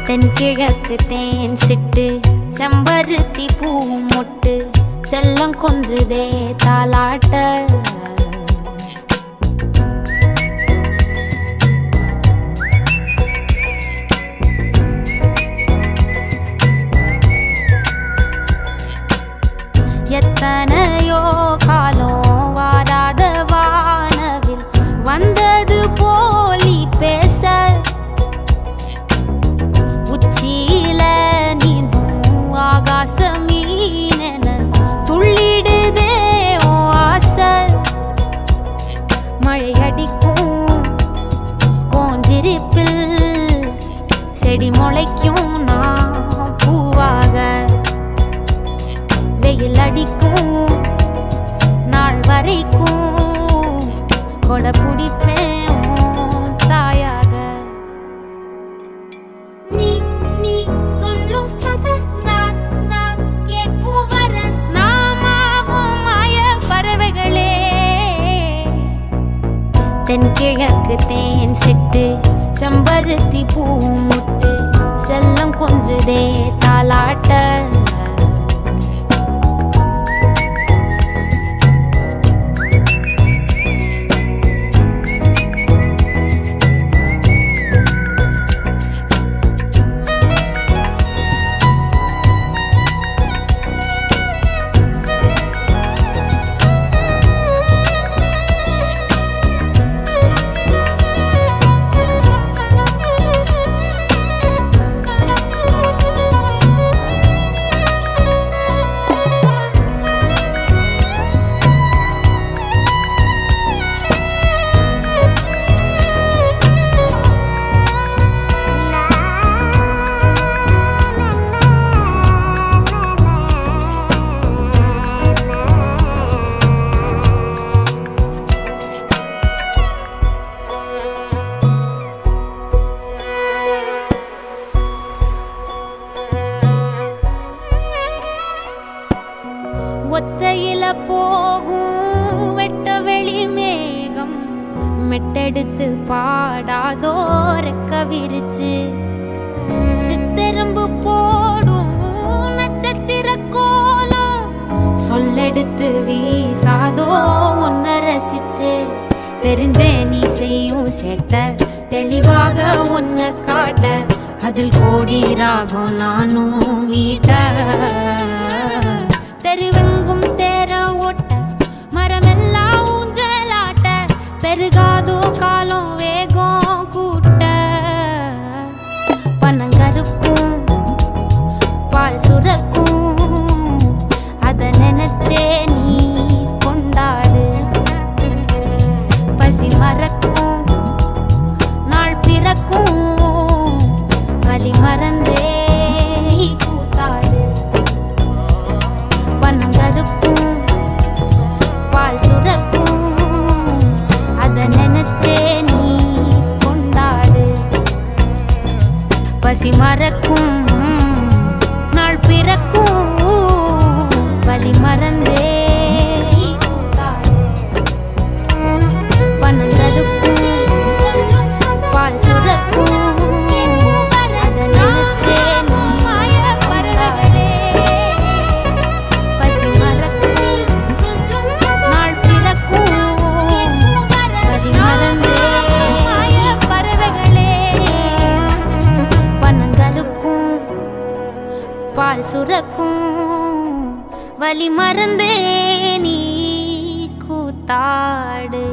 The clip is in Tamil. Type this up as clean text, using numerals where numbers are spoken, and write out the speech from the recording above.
தென்கிழக்கு தேன் சிட்டு செம்பருத்தி பூ மொட்டு செல்லம் கொஞ்சுதே தாலாட்ட எத்தனையோ காலம் வாராத வானவில் வந்தது போலி பேச உச்சியில நீந்தும் ஆகாச மீனென துள்ளிடுதே ஓ ஆசை மழையடிக்கும் ஓஞ்சிரிப்பில் செடி முளைக்கும் நான் பூவாக வெயில் அடிக்கும் நாள் வரைக்கும் கொடை பிடிப்பேன் தாயாக நீ நீ சொல்லும் கதை நான் நான் கேட்கும் வர நாமாவும் மாய பறவைகளே தென்கிழக்கு தேன் சிட்டு செம்பருத்தி பூ முட்டு செல்லம் கொஞ்சுதே தாலாட்ட ஒத்தையில போகும் வெட்ட வெளி மேகம் மெட்டெடுத்து பாடாதோ ரெக்க விரிச்சு சித்தெரும்பு போடும் நட்சத்திர கோலம் சொல்லெடுத்து வீசாதோ உன்னை ரசிச்சு தெரிஞ்சே நீ செய்யும் சேட்ட தெளிவாக உன்னை காட்ட அதில் கோடி ராகம் நானும் மீட்ட தெருவெங்கும் தேர ஓட்ட மரமெல்லாம் ஊஞ்சலாட்ட பெருகாதோ காலம் வேகம் கூட்ட பனங்கருக்கும் பால் சுரக்கும் அத நினைச்சே நீ கொண்டாடு பசி மறக்கும் நாள் பிறக்கும் வலி மறந்தே கூத்தாடு பனங்கருக்கும் பால் சுரக்கும் அத நினைச்சே நீ கொண்டாடு பசி மறக்கும் நாள் பிறக்கும் வலி மறந்தே கூத்தாடு பனங்கருக்கும் பால் சுரக்கும் பால் சுரக்கும் வலி மறந்தே நீ கூத்தாடு.